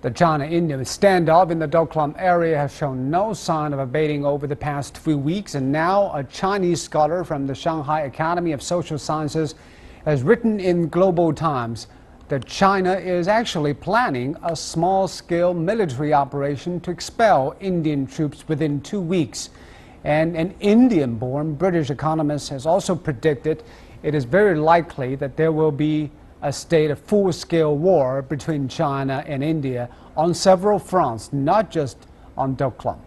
The China-India standoff in the Doklam area has shown no sign of abating over the past few weeks, and now a Chinese scholar from the Shanghai Academy of Social Sciences has written in Global Times that China is actually planning a small-scale military operation to expel Indian troops within 2 weeks. And an Indian-born British economist has also predicted it is very likely that there will be a state of full-scale war between China and India on several fronts, not just on Doklam.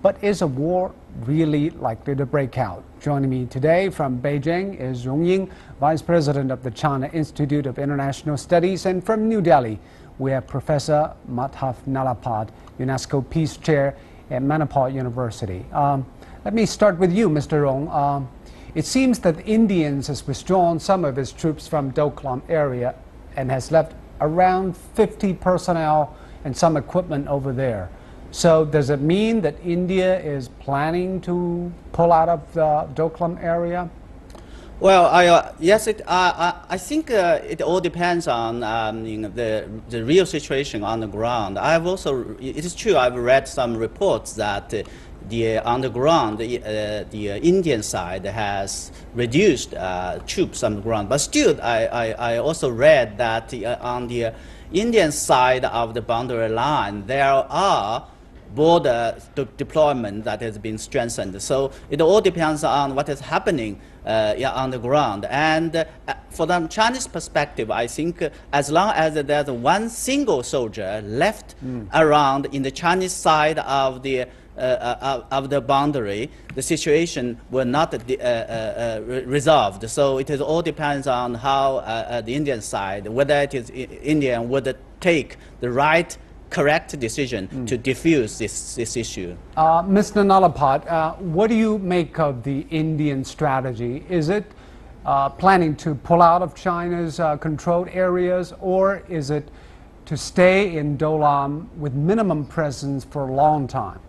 But is a war really likely to break out? Joining me today from Beijing is Rong Ying, Vice President of the China Institute of International Studies, and from New Delhi we have Professor Madhav Nalapad, UNESCO Peace Chair at Manipal University. Let me start with you, Mr. Rong. It seems that Indians has withdrawn some of its troops from Doklam area and has left around 50 personnel and some equipment over there. So does it mean that India is planning to pull out of the Doklam area? Well, yes, I think it all depends on the real situation on the ground. It is true, I've read some reports that on the ground, the Indian side has reduced troops on the ground. But still, I also read that on the Indian side of the boundary line, there are border deployment that has been strengthened. So it all depends on what is happening on the ground. And for the Chinese perspective, I think as long as there's one single soldier left around in the Chinese side of the boundary, the situation will not resolved. So it all depends on how the Indian side, whether it is Indian, would take the right, correct decision to defuse this issue. Mr. Nalapad, what do you make of the Indian strategy? Is it planning to pull out of China's controlled areas, or is it to stay in Doklam with minimum presence for a long time?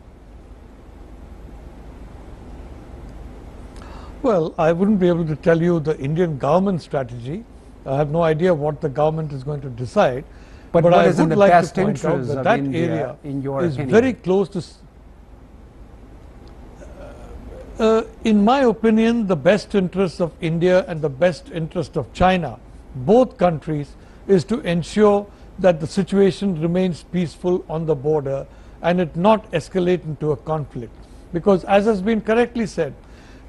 Well, I wouldn't be able to tell you the Indian government strategy. I have no idea what the government is going to decide. But what I is in would the like best to point out interest that of India, area in your is opinion? very close to. In my opinion, the best interest of India and the best interest of China, both countries, is to ensure that the situation remains peaceful on the border and it not escalate into a conflict. Because as has been correctly said,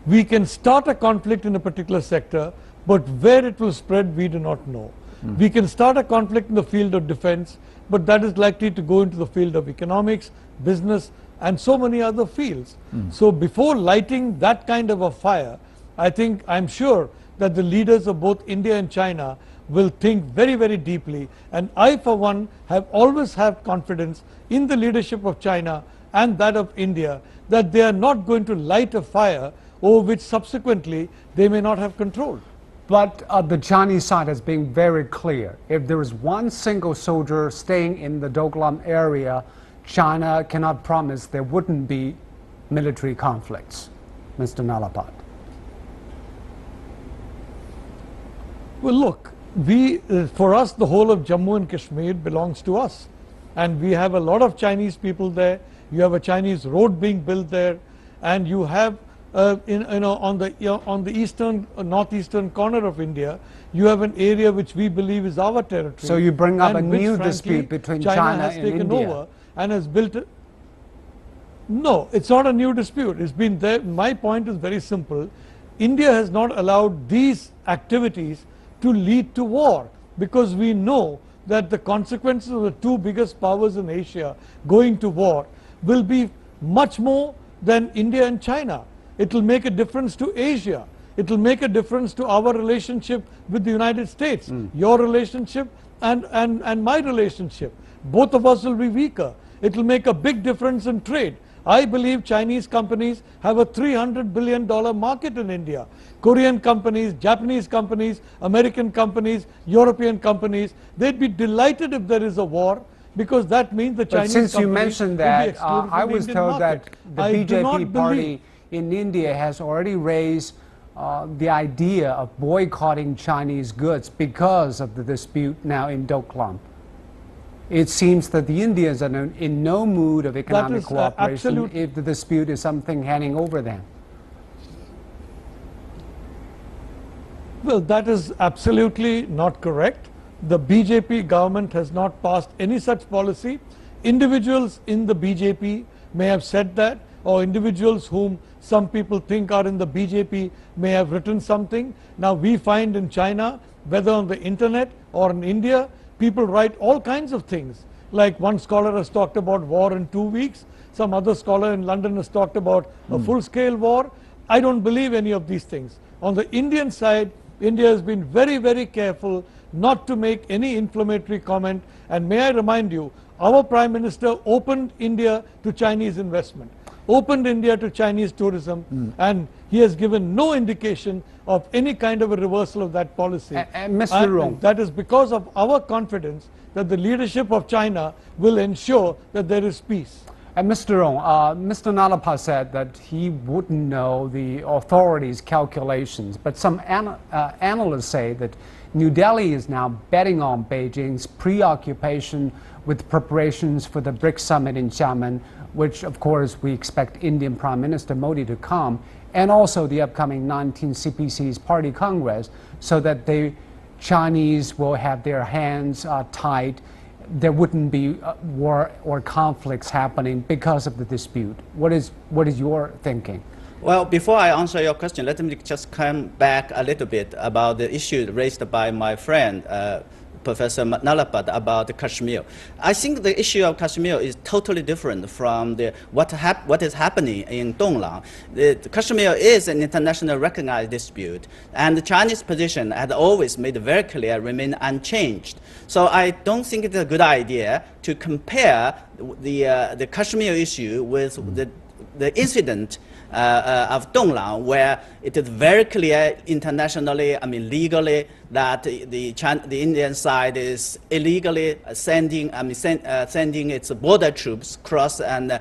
we can start a conflict in a particular sector, but where it will spread, we do not know. We can start a conflict in the field of defense, but that is likely to go into the field of economics, business, and so many other fields. So before lighting that kind of a fire, I'm sure that the leaders of both India and China will think very, very deeply. And I, for one, have always had confidence in the leadership of China and that of India, that they are not going to light a fire over which subsequently they may not have control. But the Chinese side has been very clear. If there is one single soldier staying in the Doklam area, China cannot promise there wouldn't be military conflicts. Mr. Nalapad. Well, look, for us, the whole of Jammu and Kashmir belongs to us. And we have a lot of Chinese people there. You have a Chinese road being built there. And you have on the eastern, northeastern corner of India, you have an area which we believe is our territory. So you bring up a new frankly, dispute between China has and taken India. over and has built it. No, it's not a new dispute. It's been there. My point is very simple. India has not allowed these activities to lead to war, because we know that the consequences of the two biggest powers in Asia going to war will be much more than India and China. It will make a difference to Asia. It will make a difference to our relationship with the United States, your relationship and my relationship. Both of us will be weaker. It will make a big difference in trade. I believe Chinese companies have a $300 billion market in India. Korean companies, Japanese companies, American companies, European companies, they'd be delighted if there is a war, because that means the Chinese companies. But since you mentioned that, I was told that the BJP party in India has already raised the idea of boycotting Chinese goods because of the dispute now in Doklam. It seems that the Indians are in no mood of economic is, cooperation if the dispute is something hanging over them. Well, that is absolutely not correct. The BJP government has not passed any such policy. Individuals in the BJP may have said that, or individuals whom some people think are in the BJP may have written something. Now we find in China, whether on the internet or in India, people write all kinds of things. Like one scholar has talked about war in 2 weeks. Some other scholar in London has talked about a full-scale war. I don't believe any of these things. On the Indian side, India has been very, very careful not to make any inflammatory comment. And may I remind you, our Prime Minister opened India to Chinese investment, opened India to Chinese tourism, and he has given no indication of any kind of a reversal of that policy. And Mr. Rung, that is because of our confidence that the leadership of China will ensure that there is peace. And Mr. Rung, Mr. Nalapa said that he wouldn't know the authorities' calculations, but some analysts say that New Delhi is now betting on Beijing's preoccupation with preparations for the BRICS summit in Xiamen, which of course we expect Indian Prime Minister Modi to come, and also the upcoming 19 CPC's Party Congress, so that the Chinese will have their hands tied. There wouldn't be war or conflicts happening because of the dispute. What is your thinking? Well, before I answer your question, let me just come back a little bit about the issue raised by my friend, Professor Nalapa, about Kashmir. I think the issue of Kashmir is totally different from what is happening in Donglang. Kashmir is an internationally recognized dispute, and the Chinese position has always made very clear, remain unchanged. So I don't think it's a good idea to compare the Kashmir issue with the incident of Donglang, where it is very clear internationally, I mean legally, that the Indian side is illegally sending its border troops across and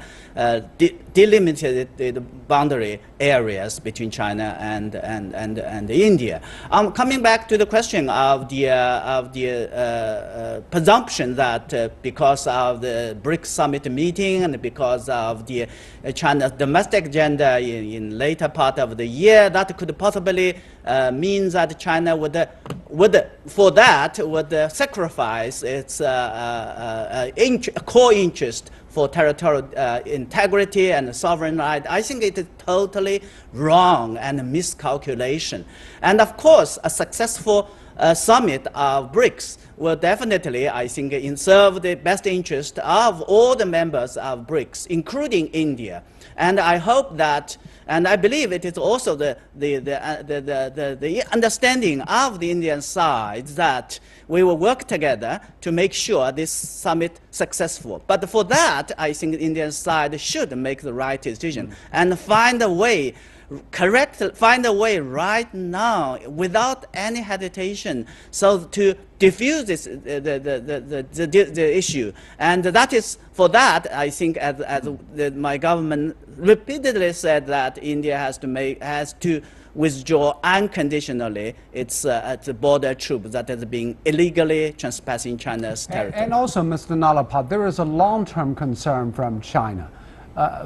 delimited the boundary areas between China and India. Coming back to the question of the presumption that because of the BRICS summit meeting and because of the China's domestic agenda in later part of the year, that could possibly mean that China would sacrifice its core interest for territorial integrity and sovereign right. I think it is totally wrong and a miscalculation. And of course, a successful summit of BRICS will definitely, I think, serve the best interest of all the members of BRICS, including India. And I hope that, and I believe it is also the understanding of the Indian side that we will work together to make sure this summit successful. But for that, I think the Indian side should make the right decision and find a way, find a way right now without any hesitation, so to diffuse this, the issue. And that is, for that, I think, as my government repeatedly said, that India has to withdraw unconditionally its border troops that has been illegally trespassing China's territory. And also, Mr. Nalapa, there is a long-term concern from China.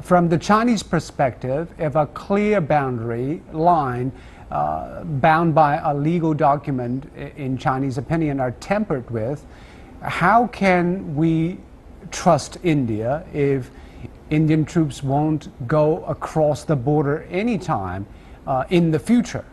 From the Chinese perspective, if a clear boundary line bound by a legal document, in Chinese opinion, are tempered with, how can we trust India if Indian troops won't go across the border anytime in the future?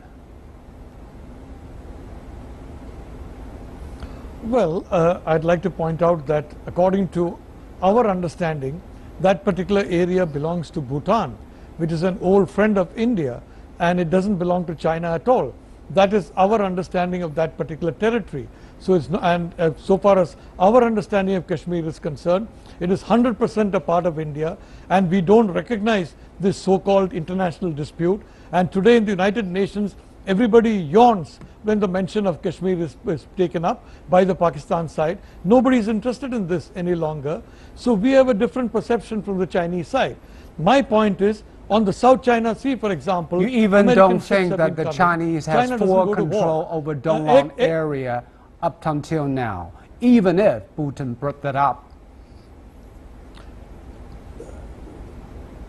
Well, I'd like to point out that according to our understanding, that particular area belongs to Bhutan, which is an old friend of India, and it doesn't belong to China at all. That is our understanding of that particular territory. So it's not, and so far as our understanding of Kashmir is concerned, it is 100% a part of India, and we don't recognize this so-called international dispute. And today in the United Nations, everybody yawns when the mention of Kashmir is taken up by the Pakistan side. Nobody is interested in this any longer. So we have a different perception from the Chinese side. My point is, on the South China Sea, for example, you even don't think that the Chinese has full control over Donglang area up until now. even if Putin brought that up?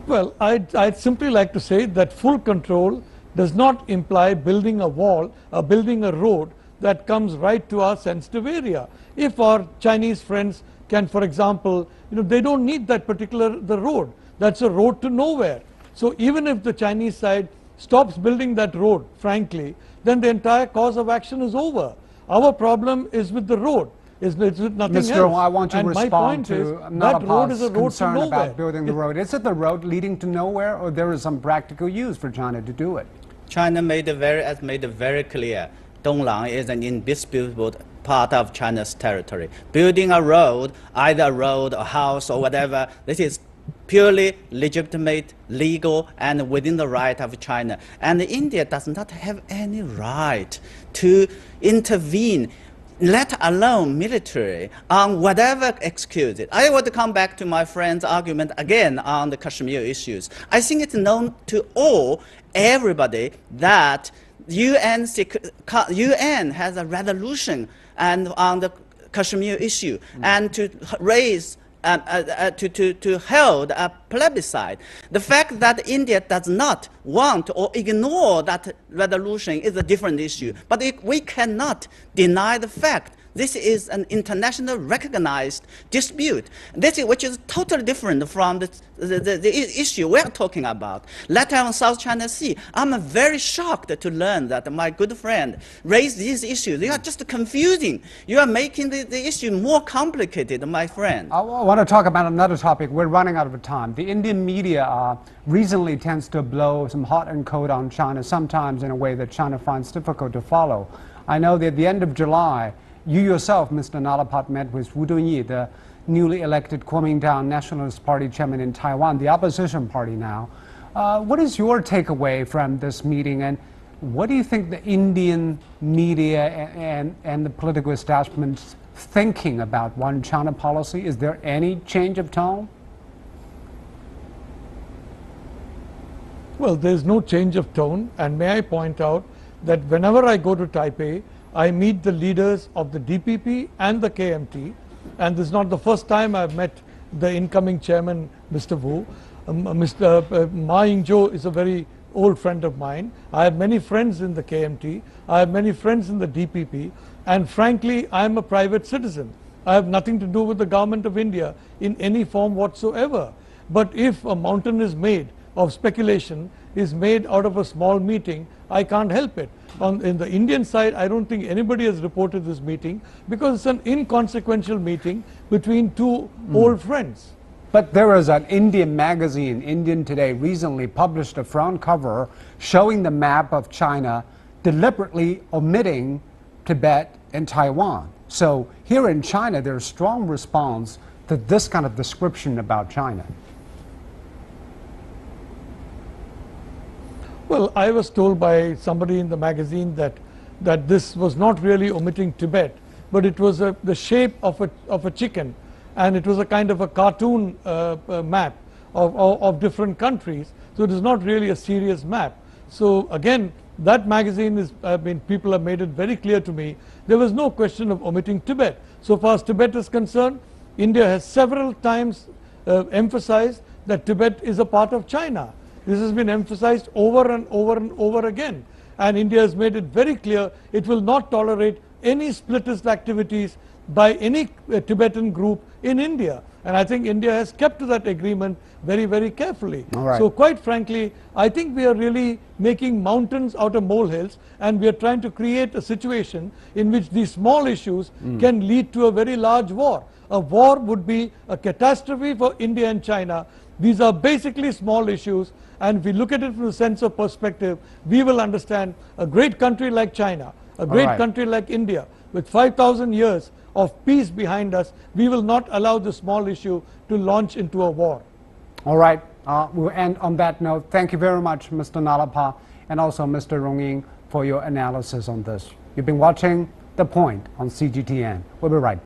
Well, I'd simply like to say that full control does not imply building a wall or building a road that comes right to our sensitive area. If our Chinese friends can, for example, they don't need that the road. That's a road to nowhere. So even if the Chinese side stops building that road, frankly, then the entire cause of action is over. Our problem is with the road. It's with nothing Mr. else. I want to and respond to Nalapal's concern about building the road. Is it the road leading to nowhere, or there is some practical use for China to do it? China made it very clear. Donglang is an indisputable part of China's territory. Building a road, either a road, a house, or whatever, this is purely legitimate, legal, and within the right of China. And India does not have any right to intervene, let alone military, on whatever excuse it. I want to come back to my friend's argument again on the Kashmir issues. I think it's known to everybody that UN has a resolution on the Kashmir issue and to raise to hold a plebiscite. The fact that India does not want or ignore that resolution is a different issue. But we cannot deny the fact this is an international recognized dispute, which is totally different from the issue we're talking about. Let alone South China Sea. I'm very shocked to learn that my good friend raised these issues. They are just confusing. You are making the issue more complicated, my friend. I want to talk about another topic. We're running out of time. The Indian media recently tends to blow some hot and cold on China, sometimes in a way that China finds difficult to follow. I know that at the end of July, you yourself, Mr. Nalapal, met with Wu Dunyi, the newly elected Kuomintang Nationalist Party chairman in Taiwan, the opposition party now. What is your takeaway from this meeting, and what do you think the Indian media and the political establishment's thinking about One China policy? Is there any change of tone? Well, there's no change of tone, and may I point out that whenever I go to Taipei, I meet the leaders of the DPP and the KMT, and this is not the first time I've met the incoming chairman, Mr. Wu. Mr. Ma Ying-jeou is a very old friend of mine. I have many friends in the KMT. I have many friends in the DPP, and frankly, I'm a private citizen. I have nothing to do with the government of India in any form whatsoever. But if a mountain is made of speculation, is made out of a small meeting, I can't help it. In the Indian side, I don't think anybody has reported this meeting because it's an inconsequential meeting between two old friends. But there was an Indian magazine, Indian Today, recently published a front cover showing the map of China deliberately omitting Tibet and Taiwan. So here in China, there's strong response to this kind of description about China. Well, I was told by somebody in the magazine that this was not really omitting Tibet, but it was the shape of a chicken, and it was a kind of a cartoon map of different countries. So it is not really a serious map. So again, that magazine is, people have made it very clear to me, there was no question of omitting Tibet. So far as Tibet is concerned, India has several times emphasized that Tibet is a part of China. This has been emphasized over and over and over again. And India has made it very clear it will not tolerate any splittist activities by any Tibetan group in India. And I think India has kept to that agreement very, very carefully. So quite frankly, I think we are really making mountains out of molehills, and we are trying to create a situation in which these small issues can lead to a very large war. A war would be a catastrophe for India and China. These are basically small issues, and if we look at it from a sense of perspective, we will understand a great country like China, a great country like India, with 5,000 years of peace behind us, we will not allow the small issue to launch into a war. All right, we'll end on that note. Thank you very much, Mr. Nalapal, and also Mr. Rong Ying, for your analysis on this. You've been watching The Point on CGTN. We'll be right back.